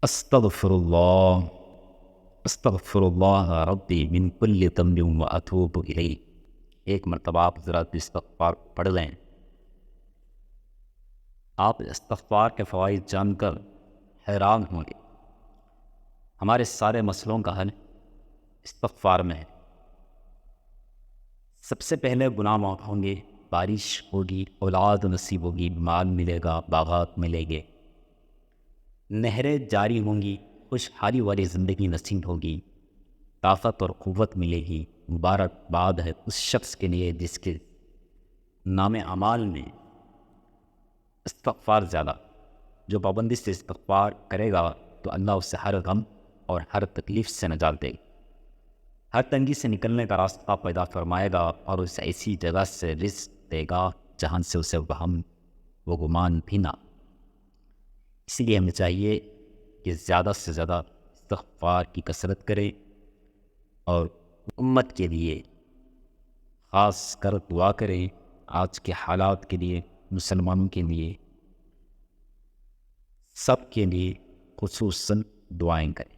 استغفر اللہ استغفر اللہ ربی من کل ذنب واتوب الیہ۔ ایک مرتبہ آپ حضرات استغفار پڑھ لیں، آپ استغفار کے فوائد جان کر حیران ہوں گے۔ ہمارے سارے مسئلوں کا حل استغفار میں ہے۔ سب سے پہلے گناہ معاف ہوں گے، بارش ہوگی، اولاد نصیب ہوگی، مال ملے گا، باغات ملیں گے، نہریں جاری ہوں گی، خوشحالی والی زندگی نصیب ہوگی، طاقت اور قوت ملے گی۔ مبارکباد ہے اس شخص کے لیے جس کے نام اعمال میں استغفار زیادہ۔ جو پابندی سے استغفار کرے گا تو اللہ اسے ہر غم اور ہر تکلیف سے نجات دے گا، ہر تنگی سے نکلنے کا راستہ پیدا فرمائے گا، اور اسے ایسی جگہ سے رزق دے گا جہاں سے اسے وہم و گمان بھی نہ۔ اسی لیے ہمیں چاہیے کہ زیادہ سے زیادہ استغفار کی کثرت کریں، اور امت کے لیے خاص کر دعا کریں، آج کے حالات کے لیے، مسلمانوں کے لیے، سب کے لیے خصوصاً دعائیں کریں۔